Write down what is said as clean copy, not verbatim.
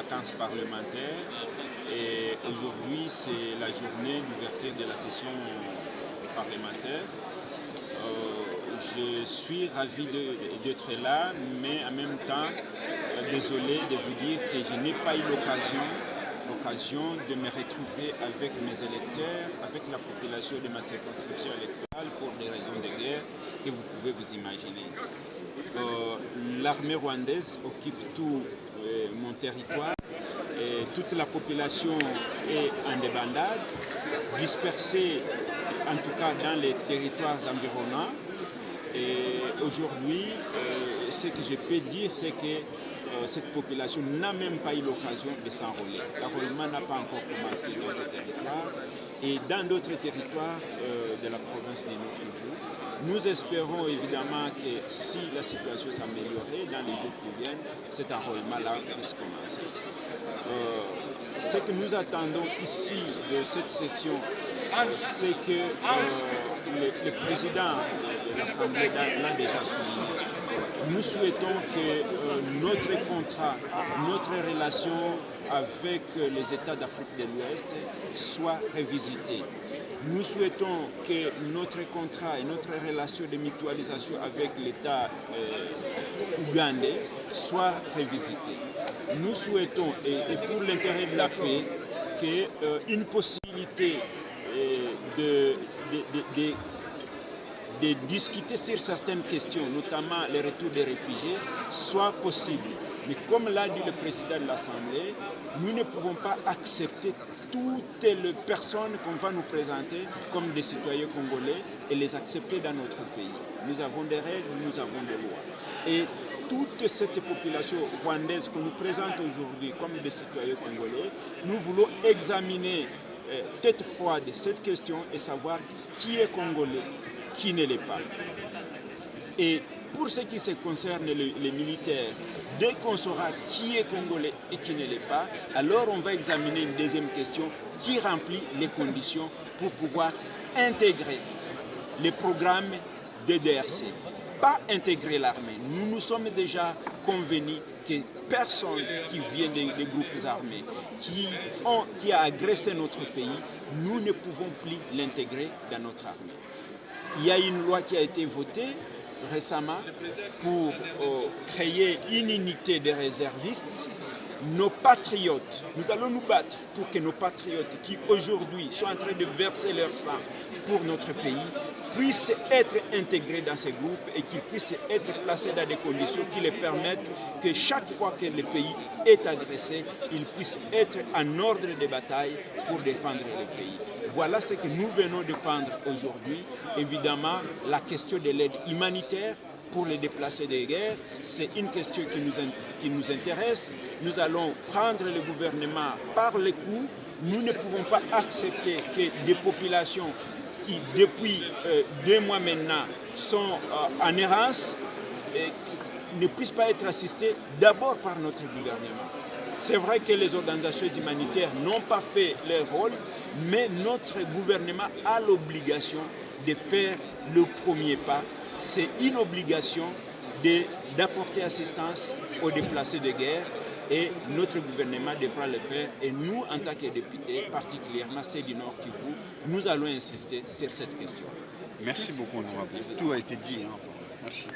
vacances parlementaires et aujourd'hui c'est la journée d'ouverture de la session parlementaire. Je suis ravi d'être là, mais en même temps désolé de vous dire que je n'ai pas eu l'occasion de me retrouver avec mes électeurs, avec la population de ma circonscription électorale pour des raisons de guerre que vous pouvez vous imaginer. L'armée rwandaise occupe tout mon territoire et toute la population est en débandade, dispersée en tout cas dans les territoires environnants. Et aujourd'hui, ce que je peux dire, c'est que cette population n'a même pas eu l'occasion de s'enrôler. L'enrôlement n'a pas encore commencé dans ce territoire et dans d'autres territoires de la province du Nord Kivu. Nous espérons évidemment que si la situation s'améliorait dans les jours qui viennent, cet enrôlement-là puisse commencer. Ce que nous attendons ici de cette session, c'est que le président de l'Assemblée l'a déjà souligné. Nous souhaitons que notre contrat, notre relation avec les États d'Afrique de l'Ouest soit revisitée. Nous souhaitons que notre contrat et notre relation de mutualisation avec l'État ougandais soit revisitée. Nous souhaitons, et pour l'intérêt de la paix, qu'une possibilité de discuter sur certaines questions, notamment le retour des réfugiés, soit possible. Mais comme l'a dit le président de l'Assemblée, nous ne pouvons pas accepter toutes les personnes qu'on va nous présenter comme des citoyens congolais et les accepter dans notre pays. Nous avons des règles, nous avons des lois. Et toute cette population rwandaise qu'on nous présente aujourd'hui comme des citoyens congolais, nous voulons examiner tête froide cette question et savoir qui est congolais, qui ne l'est pas. Et pour ce qui se concerne les militaires, dès qu'on saura qui est congolais et qui ne l'est pas, alors on va examiner une deuxième question qui remplit les conditions pour pouvoir intégrer les programmes de DRC. Pas intégrer l'armée. Nous nous sommes déjà convenus que personne qui vient des groupes armés, qui a agressé notre pays, nous ne pouvons plus l'intégrer dans notre armée. Il y a une loi qui a été votée récemment pour créer une unité de réservistes. Nos patriotes, nous allons nous battre pour que nos patriotes qui aujourd'hui sont en train de verser leur sang pour notre pays puissent être intégrés dans ces groupes et qu'ils puissent être placés dans des conditions qui les permettent que chaque fois que le pays est agressé, ils puissent être en ordre de bataille pour défendre le pays. Voilà ce que nous venons défendre aujourd'hui. Évidemment, la question de l'aide humanitaire pour les déplacés de guerre, c'est une question qui nous intéresse. Nous allons prendre le gouvernement par les coups. Nous ne pouvons pas accepter que des populations qui, depuis 2 mois maintenant, sont en errance, ne puissent pas être assistées d'abord par notre gouvernement. C'est vrai que les organisations humanitaires n'ont pas fait leur rôle, mais notre gouvernement a l'obligation de faire le premier pas. C'est une obligation d'apporter assistance aux déplacés de guerre et notre gouvernement devra le faire. Et nous, en tant que députés, particulièrement ceux du Nord Kivu, nous allons insister sur cette question. Merci beaucoup, honorable. Tout a été dit. Merci.